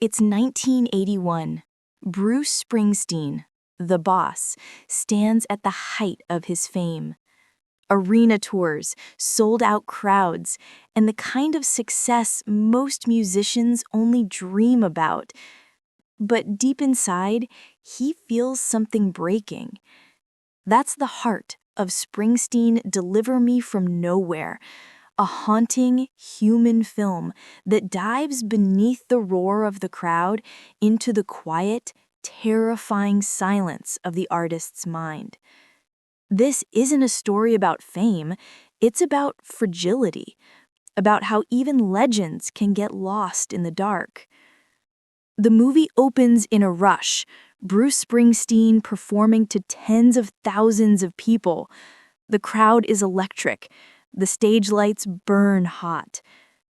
It's 1981. Bruce Springsteen, the boss, stands at the height of his fame. Arena tours, sold-out crowds, and the kind of success most musicians only dream about. But deep inside, he feels something breaking. That's the heart of Springsteen Deliver Me From Nowhere, a haunting, human film that dives beneath the roar of the crowd into the quiet, terrifying silence of the artist's mind. This isn't a story about fame, it's about fragility, about how even legends can get lost in the dark. The movie opens in a rush, Bruce Springsteen performing to tens of thousands of people. The crowd is electric, the stage lights burn hot,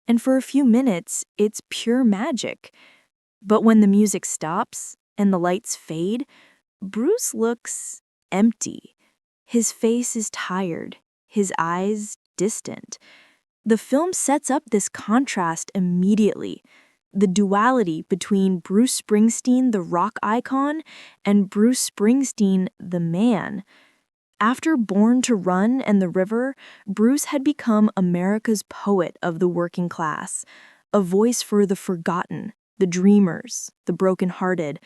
and for a few minutes, it's pure magic. But when the music stops and the lights fade, Bruce looks empty. His face is tired, his eyes distant. The film sets up this contrast immediately, the duality between Bruce Springsteen, the rock icon, and Bruce Springsteen, the man. After Born to Run and The River, Bruce had become America's poet of the working class, a voice for the forgotten, the dreamers, the brokenhearted.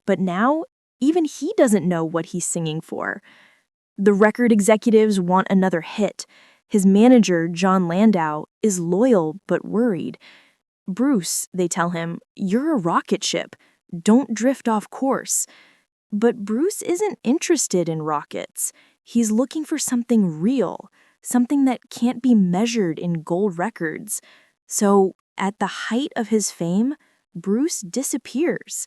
But now, even he doesn't know what he's singing for. The record executives want another hit. His manager, John Landau, is loyal but worried. Bruce, they tell him, you're a rocket ship. Don't drift off course. But Bruce isn't interested in rockets. He's looking for something real, something that can't be measured in gold records. So, at the height of his fame, Bruce disappears.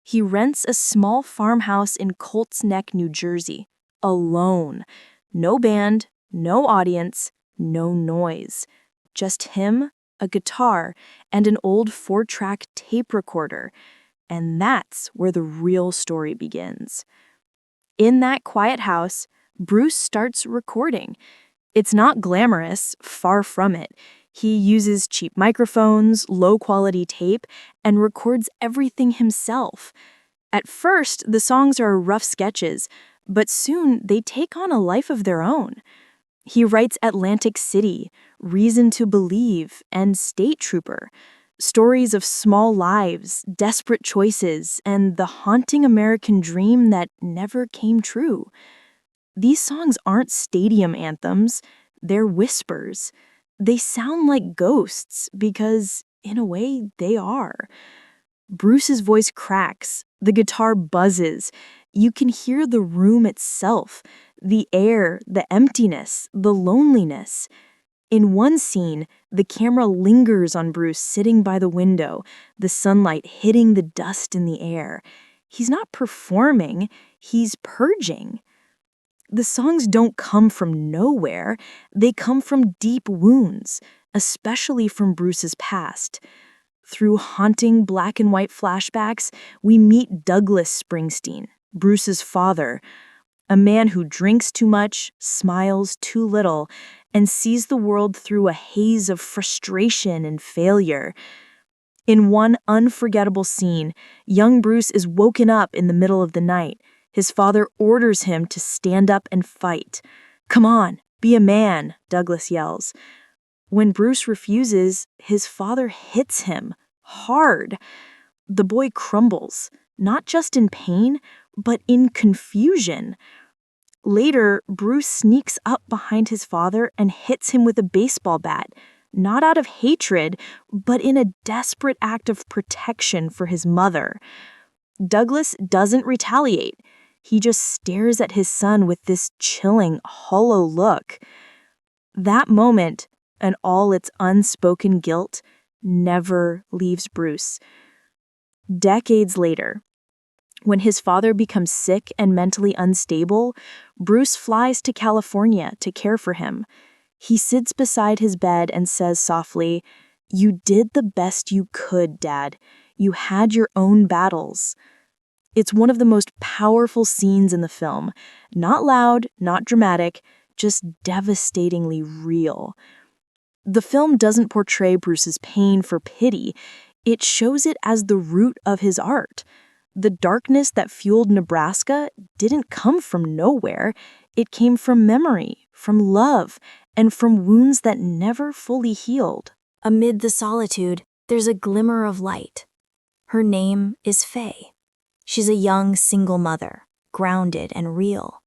He rents a small farmhouse in Colts Neck, New Jersey, alone. No band, no audience, no noise. Just him, a guitar, and an old 4-track tape recorder. And that's where the real story begins. In that quiet house, Bruce starts recording. It's not glamorous, far from it. He uses cheap microphones, low-quality tape, and records everything himself. At first, the songs are rough sketches, but soon they take on a life of their own. He writes Atlantic City, Reason to Believe, and State Trooper. Stories of small lives, desperate choices, and the haunting American dream that never came true. These songs aren't stadium anthems, they're whispers. They sound like ghosts because, in a way, they are. Bruce's voice cracks, the guitar buzzes. You can hear the room itself, the air, the emptiness, the loneliness. In one scene, the camera lingers on Bruce sitting by the window, the sunlight hitting the dust in the air. He's not performing, he's purging. The songs don't come from nowhere, they come from deep wounds, especially from Bruce's past. Through haunting black and white flashbacks, we meet Douglas Springsteen, Bruce's father, a man who drinks too much, smiles too little, and sees the world through a haze of frustration and failure. In one unforgettable scene, young Bruce is woken up in the middle of the night. His father orders him to stand up and fight. "Come on, be a man," Douglas yells. When Bruce refuses, his father hits him hard. The boy crumbles, not just in pain, but in confusion. Later, Bruce sneaks up behind his father and hits him with a baseball bat, not out of hatred, but in a desperate act of protection for his mother. Douglas doesn't retaliate. He just stares at his son with this chilling, hollow look. That moment, and all its unspoken guilt, never leaves Bruce. Decades later, when his father becomes sick and mentally unstable, Bruce flies to California to care for him. He sits beside his bed and says softly, "You did the best you could, Dad. You had your own battles." It's one of the most powerful scenes in the film. Not loud, not dramatic, just devastatingly real. The film doesn't portray Bruce's pain for pity. It shows it as the root of his art. The darkness that fueled Nebraska didn't come from nowhere. It came from memory, from love, and from wounds that never fully healed. Amid the solitude, there's a glimmer of light. Her name is Faye. She's a young single mother, grounded and real.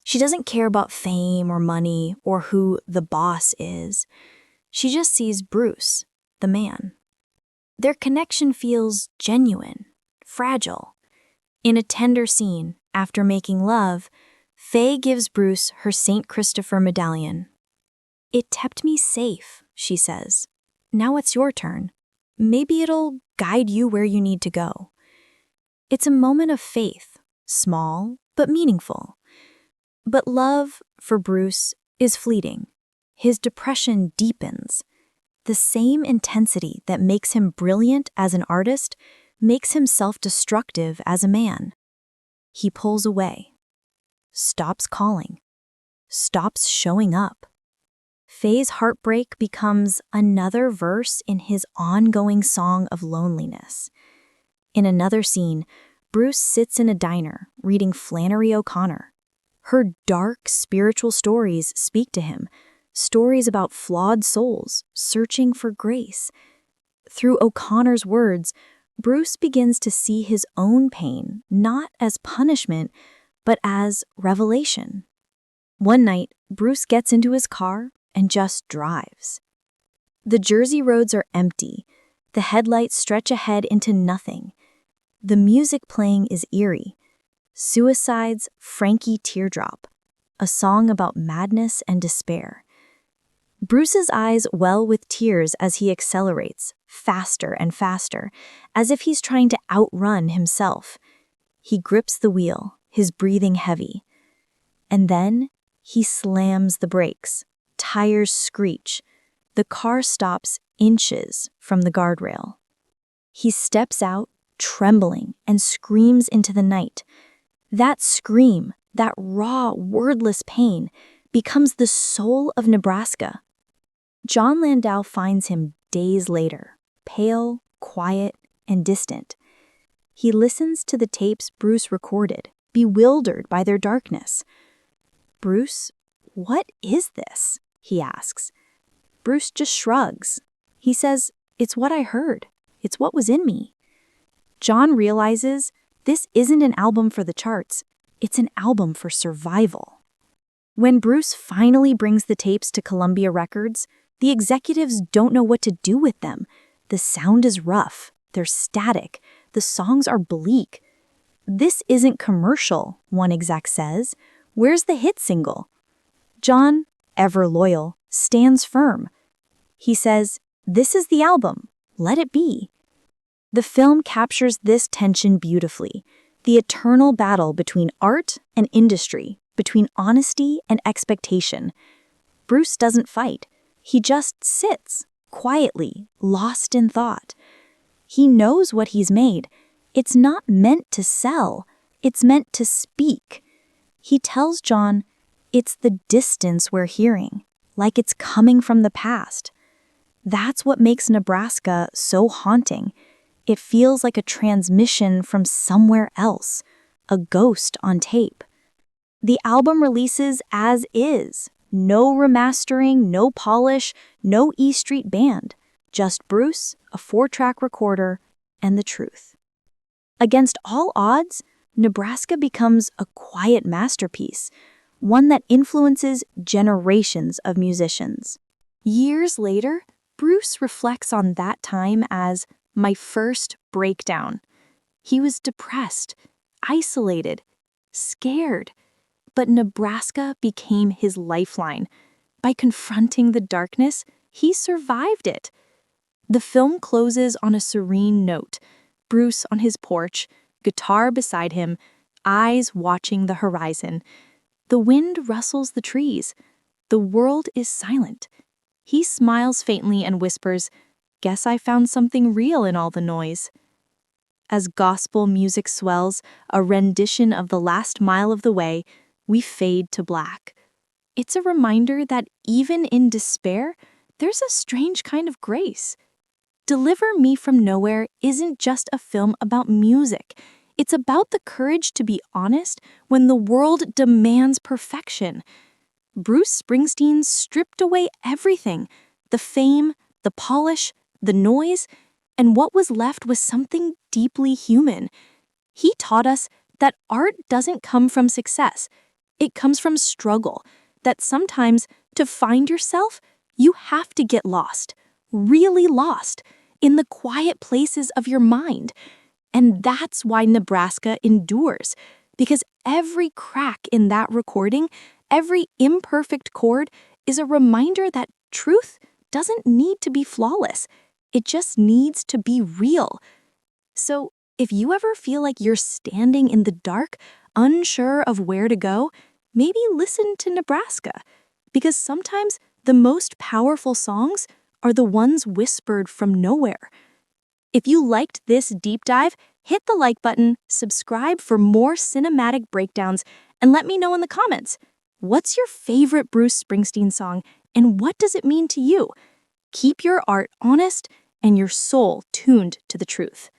She doesn't care about fame or money or who the boss is. She just sees Bruce, the man. Their connection feels genuine, fragile. In a tender scene, after making love, Faye gives Bruce her St. Christopher medallion. "It kept me safe," she says. "Now it's your turn. Maybe it'll guide you where you need to go." It's a moment of faith, small but meaningful. But love, for Bruce, is fleeting. His depression deepens. The same intensity that makes him brilliant as an artist makes him self-destructive as a man. He pulls away, stops calling, stops showing up. Faye's heartbreak becomes another verse in his ongoing song of loneliness. In another scene, Bruce sits in a diner reading Flannery O'Connor. Her dark, spiritual stories speak to him, stories about flawed souls searching for grace. Through O'Connor's words, Bruce begins to see his own pain not as punishment, but as revelation. One night, Bruce gets into his car and just drives. The Jersey roads are empty. The headlights stretch ahead into nothing. The music playing is eerie. Suicide's Frankie Teardrop, a song about madness and despair. Bruce's eyes well with tears as he accelerates, faster and faster, as if he's trying to outrun himself. He grips the wheel, his breathing heavy. And then he slams the brakes. Tires screech. The car stops inches from the guardrail. He steps out, trembling, and screams into the night. That scream, that raw, wordless pain, becomes the soul of Nebraska. John Landau finds him days later, pale, quiet, and distant. He listens to the tapes Bruce recorded, bewildered by their darkness. "Bruce, what is this?" he asks. Bruce just shrugs. He says, "It's what I heard. It's what was in me." John realizes this isn't an album for the charts. It's an album for survival. When Bruce finally brings the tapes to Columbia Records, the executives don't know what to do with them. The sound is rough. They're static. The songs are bleak. "This isn't commercial," one exec says. "Where's the hit single?" John, ever loyal, stands firm. He says, "This is the album. Let it be." The film captures this tension beautifully, the eternal battle between art and industry, between honesty and expectation. Bruce doesn't fight. He just sits, quietly, lost in thought. He knows what he's made. It's not meant to sell. It's meant to speak. He tells John, "It's the distance we're hearing, like it's coming from the past." That's what makes Nebraska so haunting. It feels like a transmission from somewhere else, a ghost on tape. The album releases as is. No remastering, no polish, no E Street band. Just Bruce, a 4-track recorder, and the truth. Against all odds, Nebraska becomes a quiet masterpiece, one that influences generations of musicians. Years later, Bruce reflects on that time as "my first breakdown." He was depressed, isolated, scared. But Nebraska became his lifeline. By confronting the darkness, he survived it. The film closes on a serene note. Bruce on his porch, guitar beside him, eyes watching the horizon. The wind rustles the trees. The world is silent. He smiles faintly and whispers, "Guess I found something real in all the noise." As gospel music swells, a rendition of The Last Mile of the Way, we fade to black. It's a reminder that even in despair, there's a strange kind of grace. Deliver Me From Nowhere isn't just a film about music. It's about the courage to be honest when the world demands perfection. Bruce Springsteen stripped away everything: the fame, the polish, the noise, and what was left was something deeply human. He taught us that art doesn't come from success. It comes from struggle, that sometimes to find yourself, you have to get lost, really lost, in the quiet places of your mind. And that's why Nebraska endures, because every crack in that recording, every imperfect chord, is a reminder that truth doesn't need to be flawless. It just needs to be real. So, if you ever feel like you're standing in the dark, unsure of where to go, maybe listen to Nebraska. Because sometimes the most powerful songs are the ones whispered from nowhere. If you liked this deep dive, hit the like button, subscribe for more cinematic breakdowns, and let me know in the comments. What's your favorite Bruce Springsteen song, and what does it mean to you? Keep your art honest and your soul tuned to the truth.